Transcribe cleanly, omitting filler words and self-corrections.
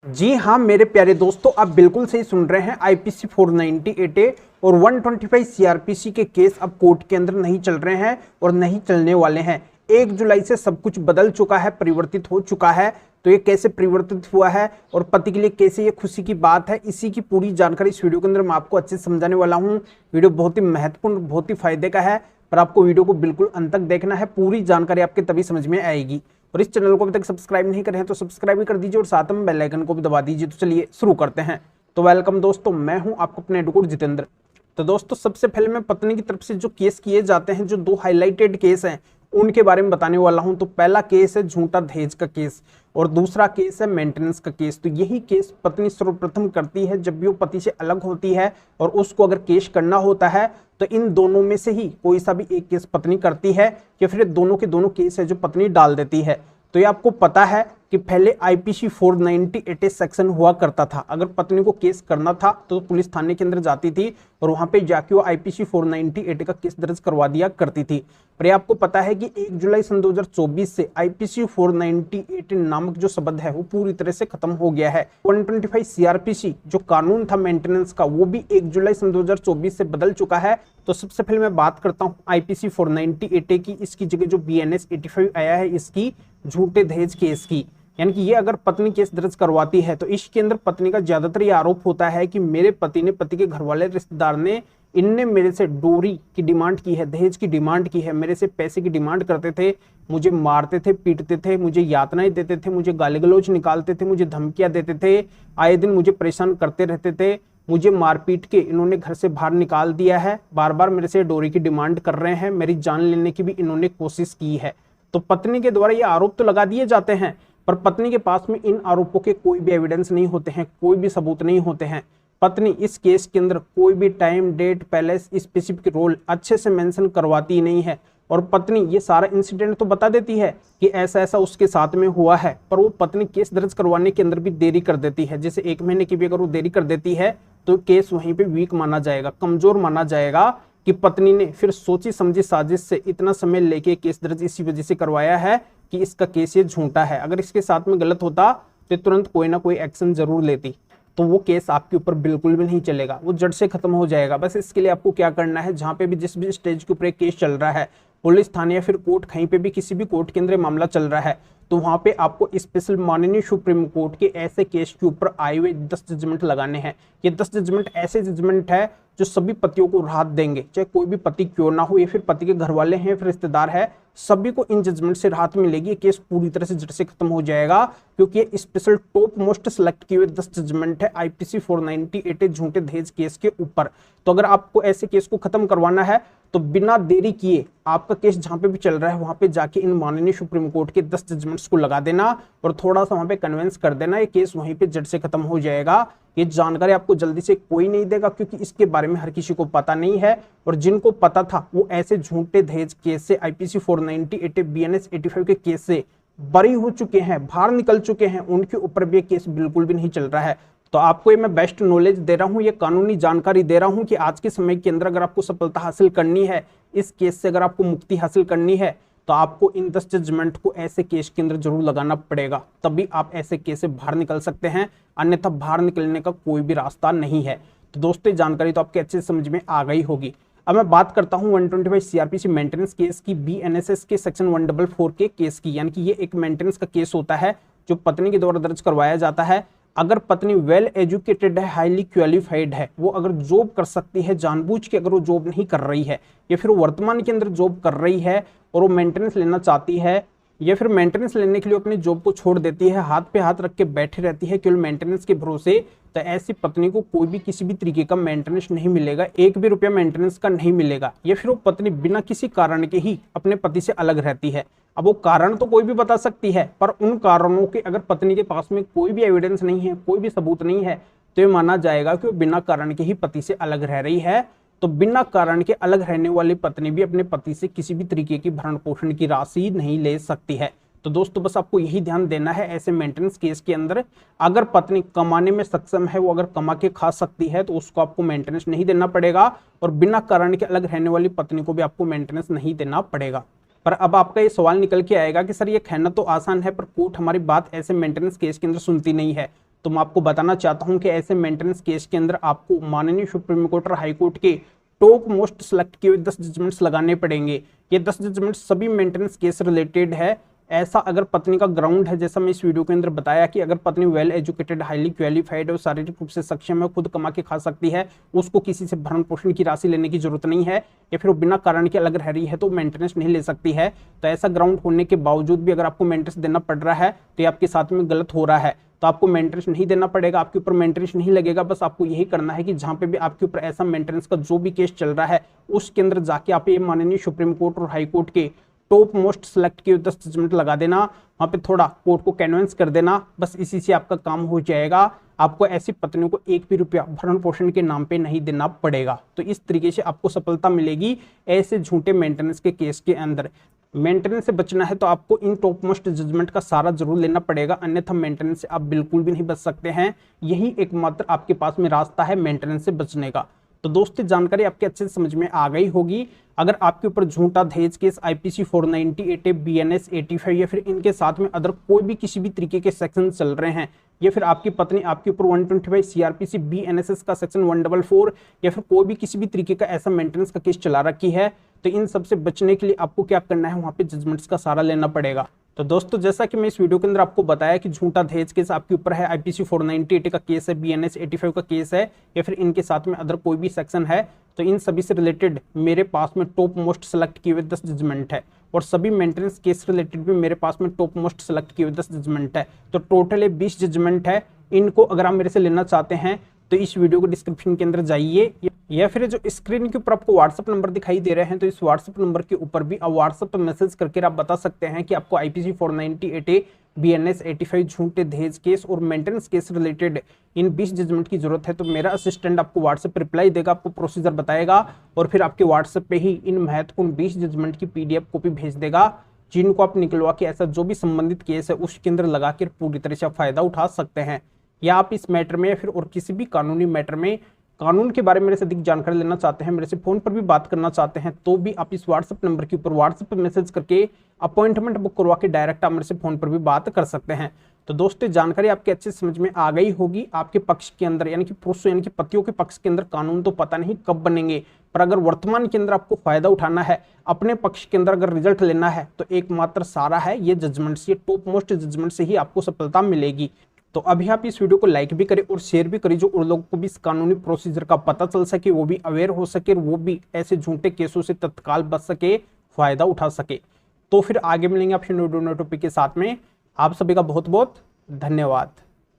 जी हाँ मेरे प्यारे दोस्तों, आप बिल्कुल सही सुन रहे हैं। आईपीसी 498A और 125 सीआरपीसी के केस अब कोर्ट के अंदर नहीं चल रहे हैं और नहीं चलने वाले हैं। 1 जुलाई से सब कुछ बदल चुका है, परिवर्तित हो चुका है। तो ये कैसे परिवर्तित हुआ है और पति के लिए कैसे ये खुशी की बात है, इसी की पूरी जानकारी इस वीडियो के अंदर मैं आपको अच्छे से समझाने वाला हूँ। वीडियो बहुत ही महत्वपूर्ण, बहुत ही फायदे का है, पर आपको वीडियो को बिल्कुल अंत तक देखना है। पूरी जानकारी आपके तभी समझ में आएगी। और इस चैनल को अभी तक सब्सक्राइब नहीं करे हैं तो सब्सक्राइब भी कर दीजिए और साथ में बेल आइकन को भी दबा दीजिए। तो चलिए शुरू करते हैं। तो वेलकम दोस्तों, मैं हूं आपको अपने एडवोकेट जितेंद्र। तो दोस्तों सबसे पहले मैं पत्नी की तरफ से जो केस किए जाते हैं, जो 2 हाईलाइटेड केस हैं, उनके बारे में बताने वाला हूं। तो पहला केस है झूठा दहेज का केस और दूसरा केस है मेंटेनेंस का केस। तो यही केस पत्नी सर्वप्रथम करती है जब भी वो पति से अलग होती है और उसको अगर केस करना होता है तो इन दोनों में से ही कोई सा भी एक केस पत्नी करती है या फिर दोनों के दोनों केस है जो पत्नी डाल देती है। तो ये आपको पता है कि पहले आईपीसी 498 सेक्शन हुआ करता था। अगर पत्नी को केस करना था तो पुलिस थाने के अंदर जाती थी और वहां पे जाके वो आईपीसी 498 का केस दर्ज करवा दिया करती थी। पर ये आपको पता है कि 1 जुलाई सन 2024 से आईपीसी 498 नामक जो शब्द है वो पूरी तरह से खत्म हो गया है। 125 सीआरपीसी जो कानून था मेंटेनेंस का, वो भी 1 जुलाई सन 2024 से बदल चुका है। तो सबसे पहले मैं बात करता हूँ आईपीसी 498 की। इसकी जगह जो बीएनएस 85 आया है इसकी झूठे दहेज केस की, यानी कि ये अगर पत्नी केस दर्ज करवाती है तो इसके अंदर पत्नी का ज्यादातर ये आरोप होता है कि मेरे पति ने, पति के घर वाले रिश्तेदार ने, इनने मेरे से डोरी की डिमांड की है, दहेज की डिमांड की है, मेरे से पैसे की डिमांड करते थे, मुझे मारते थे, पीटते थे, मुझे यातनाएं देते थे, मुझे गाली गलौज निकालते थे, मुझे धमकियां देते थे, आए दिन मुझे परेशान करते रहते थे, मुझे मारपीट के इन्होंने घर से बाहर निकाल दिया है, बार बार मेरे से डोरी की डिमांड कर रहे हैं, मेरी जान लेने की भी इन्होंने कोशिश की है। तो पत्नी के द्वारा ये आरोप तो लगा दिए जाते हैं, पर पत्नी के पास में इन आरोपों के कोई भी एविडेंस नहीं होते हैं, कोई भी सबूत नहीं होते हैं। पत्नी इस केस के अंदर कोई भी time, date, place, specific role अच्छे से मेंशन करवाती नहीं है। और पत्नी ये सारा इंसिडेंट तो बता देती है कि ऐसा ऐसा उसके साथ में हुआ है, पर वो पत्नी केस दर्ज करवाने के अंदर भी देरी कर देती है। जैसे 1 महीने की भी अगर वो देरी कर देती है तो केस वहीं पे वीक माना जाएगा, कमजोर माना जाएगा कि पत्नी ने फिर सोची समझी साजिश से इतना समय लेके केस दर्ज इसी वजह से करवाया है कि इसका केस ये झूठा है। अगर इसके साथ में गलत होता तो तुरंत कोई ना कोई एक्शन जरूर लेती, तो वो केस आपके ऊपर बिल्कुल भी नहीं चलेगा, वो जड़ से खत्म हो जाएगा। बस इसके लिए आपको क्या करना है, जहां पे भी जिस भी स्टेज के ऊपर एक केस चल रहा है, पुलिस थाने या फिर कोर्ट, कहीं पे भी किसी भी कोर्ट के अंदर मामला चल रहा है, तो वहां पे आपको स्पेशल माननीय सुप्रीम कोर्ट के ऐसे केस के ऊपर आए हुए 10 जजमेंट लगाने हैं। ये 10 जजमेंट ऐसे जजमेंट है जो सभी पतियों को राहत देंगे, चाहे कोई भी पति क्यों ना हो, या फिर पति के घर वाले हैं, फिर रिश्तेदार है, सभी को इन जजमेंट से राहत मिलेगी। केस पूरी तरह से जड़ से खत्म हो जाएगा, क्योंकि ये स्पेशल टॉप मोस्ट सेलेक्ट किए हुए 10 जजमेंट है आईपीसी 498 झूठे दहेज केस के ऊपर। तो अगर आपको ऐसे केस को खत्म करवाना है तो बिना देरी किए आपका केस जहां पे भी चल रहा है वहां पे जाके इन माननीय सुप्रीम कोर्ट के 10 जजमेंट्स को लगा देना और थोड़ा सा वहां पे कन्विंस कर देना, ये केस वहीं पे जड़ से खत्म हो जाएगा। ये जानकारी आपको जल्दी से कोई नहीं देगा, क्योंकि इसके बारे में हर किसी को पता नहीं है, और जिनको पता था वो ऐसे झूठे दहेज केस से, आईपीसी 498 बीएनएस 85 के केस से बरी हो चुके हैं, बाहर निकल चुके हैं, उनके ऊपर भी केस बिल्कुल भी नहीं चल रहा है। तो आपको ये मैं बेस्ट नॉलेज दे रहा हूँ, ये कानूनी जानकारी दे रहा हूँ कि आज के समय के अंदर अगर आपको सफलता हासिल करनी है, इस केस से अगर आपको मुक्ति हासिल करनी है, तो आपको इन 10 जजमेंट को ऐसे केस के अंदर जरूर लगाना पड़ेगा, तभी आप ऐसे केस से बाहर निकल सकते हैं, अन्यथा बाहर निकलने का कोई भी रास्ता नहीं है। तो दोस्तों जानकारी तो आपके अच्छे समझ में आ गई होगी। अब मैं बात करता हूं 125 सीआरपीसी मेंटेनेंस केस की, बीएनएसएस के सेक्शन 144 के केस की। यानी कि ये एक मेंटेनेंस का केस होता है जो पत्नी के द्वारा दर्ज करवाया जाता है। अगर पत्नी वेल एजुकेटेड है, हाईली क्वालिफाइड है, वो अगर जॉब कर सकती है, जानबूझ के अगर वो जॉब नहीं कर रही है, या फिर वर्तमान के अंदर जॉब कर रही है और वो मेंटेनेंस लेना चाहती है, या फिर मेंटेनेंस लेने के लिए अपनी जॉब को छोड़ देती है, हाथ पे हाथ रख के बैठी रहती है केवल मेंटेनेंस के भरोसे, तो ऐसी पत्नी को कोई भी किसी भी तरीके का मेंटेनेंस नहीं मिलेगा, 1 भी रुपया मेंटेनेंस का नहीं मिलेगा। या फिर वो पत्नी बिना किसी कारण के ही अपने पति से अलग रहती है। अब वो कारण तो कोई भी बता सकती है, पर उन कारणों के अगर पत्नी के पास में कोई भी एविडेंस नहीं है, कोई भी सबूत नहीं है, तो ये माना जाएगा कि वो बिना कारण के ही पति से अलग रह रही है। तो बिना कारण के अलग रहने वाली पत्नी भी अपने पति से किसी भी तरीके की भरण पोषण की राशि नहीं ले सकती है। तो दोस्तों बस आपको यही ध्यान देना है, ऐसे मेंटेनेंस केस के अंदर अगर पत्नी कमाने में सक्षम है, वो अगर कमा के खा सकती है, तो उसको आपको मेंटेनेंस नहीं देना पड़ेगा, और बिना कारण के अलग रहने वाली पत्नी को भी आपको मेंटेनेंस नहीं देना पड़ेगा। पर अब आपका ये सवाल निकल के आएगा कि सर ये कहना तो आसान है, पर कोर्ट हमारी बात ऐसे मेंटेनेंस केस के अंदर सुनती नहीं है। तो मैं आपको बताना चाहता हूं कि ऐसे मेंटेनेंस केस के अंदर आपको माननीय सुप्रीम कोर्ट और हाई कोर्ट के टॉप मोस्ट सेलेक्ट किए हुए 10 जजमेंट्स लगाने पड़ेंगे। ये 10 जजमेंट्स सभी मेंटेनेंस केस रिलेटेड है। ऐसा अगर पत्नी का ग्राउंड है, जैसा मैं इस वीडियो के अंदर बताया कि अगर पत्नी वेल एजुकेटेड, हाईली क्वालिफाइड और शारीरिक रूप से सक्षम है, खुद कमा के खा सकती है, उसको किसी से भरण पोषण की राशि लेने की जरूरत नहीं है, या फिर वो बिना कारण के अलग रह रही है तो मेंटेनेंस नहीं ले सकती है। तो ऐसा ग्राउंड होने के बावजूद भी अगर आपको मेंटेनेंस देना पड़ रहा है तो ये आपके साथ में गलत हो रहा है। तो आपको मेंटेनेंस नहीं देना पड़ेगा, आपके ऊपर मेंटेनेंस नहीं लगेगा। बस आपको यही करना है कि जहां पे भी आपके ऊपर ऐसा मेंटेनेंस का जो भी केस चल रहा है उसके अंदर जाके आप ये माननीय सुप्रीम कोर्ट और हाई कोर्ट के टॉप मोस्ट सेलेक्ट किए 10 जजमेंट लगा देना, वहां पे थोड़ा कोर्ट को कन्विंस कर देना, बस इसी से आपका काम हो जाएगा। आपको ऐसी पत्नियों को एक भी रुपया भरण पोषण के नाम पे नहीं देना पड़ेगा। तो इस तरीके से आपको सफलता मिलेगी ऐसे झूठे मेंटेनेंस के केस के अंदर। मेंटेनेंस से बचना है तो आपको इन टॉप मोस्ट जजमेंट का सारा जरूर लेना पड़ेगा, अन्यथा मेंटेनेंस से आप बिल्कुल भी नहीं बच सकते हैं। यही एकमात्र आपके पास में रास्ता है मेंटेनेंस से बचने का। तो दोस्तों जानकारी आपके अच्छे से समझ में आ गई होगी। अगर आपके ऊपर झूठा दहेज केस IPC 498A, BNS 85 या फिर इनके साथ में अदर कोई भी किसी भी तरीके के सेक्शन चल रहे हैं, या फिर आपकी पत्नी आपके ऊपर 125 CRPC BNSS का सेक्शन 144 या फिर कोई भी किसी भी तरीके का ऐसा मेंटेनेंस का केस चला रखी है, तो इन सबसे बचने के लिए आपको क्या करना है, वहां पे जजमेंट्स का सहारा लेना पड़ेगा। तो दोस्तों जैसा कि मैं इस वीडियो के अंदर आपको बताया कि झूठा दहेज केस आपके ऊपर है, IPC 498 का केस है, BNS 85 का केस है, या फिर इनके साथ में अदर कोई भी सेक्शन है, तो इन सभी से रिलेटेड मेरे पास में टॉप मोस्ट सेलेक्ट किए हुए 10 जजमेंट है, और सभी मेंटेनेंस केस रिलेटेड भी मेरे पास में टॉप मोस्ट सेलेक्ट किए हुए 10 जजमेंट है। तो टोटल 20 जजमेंट है। इनको अगर आप मेरे से लेना चाहते हैं तो इस वीडियो को डिस्क्रिप्शन के अंदर जाइए, या फिर जो स्क्रीन के ऊपर आपको व्हाट्सएप नंबर दिखाई दे रहे हैं, तो इस व्हाट्सएप नंबर के ऊपर भी आप व्हाट्सएप पर मैसेज करके आप बता सकते हैं कि आपको IPC 498A, BNS 85 झूठे दहेज केस और मेंटेनेंस केस रिलेटेड इन 20 जजमेंट की जरूरत है। तो मेरा असिस्टेंट आपको व्हाट्सएप पर रिप्लाई देगा, आपको प्रोसीजर बताएगा, और फिर आपके व्हाट्सएप पे ही इन महत्वपूर्ण 20 जजमेंट की PDF कॉपी भेज देगा, जिनको आप निकलवा के ऐसा जो भी संबंधित केस है उसके अंदर लगा कर पूरी तरह से फायदा उठा सकते हैं। या आप इस मैटर में या फिर और किसी भी कानूनी मैटर में कानून के बारे में मेरे से अधिक जानकारी लेना चाहते हैं, मेरे से फोन पर भी बात करना चाहते हैं, तो भी आप इस व्हाट्सएप नंबर के ऊपर व्हाट्सएप पर मैसेज करके अपॉइंटमेंट बुक करवा के डायरेक्ट आप मेरे से फोन पर भी बात कर सकते हैं। तो दोस्तों जानकारी आपके अच्छे समझ में आ गई होगी। आपके पक्ष के अंदर यानी कि पुरुषों यानी कि पतियों के पक्ष के अंदर कानून तो पता नहीं कब बनेंगे, पर अगर वर्तमान के अंदर आपको फायदा उठाना है, अपने पक्ष के अंदर अगर रिजल्ट लेना है, तो एकमात्र सारा है ये जजमेंट से, टॉप मोस्ट जजमेंट से ही आपको सफलता मिलेगी। तो अभी आप इस वीडियो को लाइक भी करें और शेयर भी करें, जो उन लोगों को भी इस कानूनी प्रोसीजर का पता चल सके, वो भी अवेयर हो सके, वो भी ऐसे झूठे केसों से तत्काल बच सके, फायदा उठा सके। तो फिर आगे मिलेंगे आपसे न्यू टॉपिक के साथ में। आप सभी का बहुत बहुत धन्यवाद।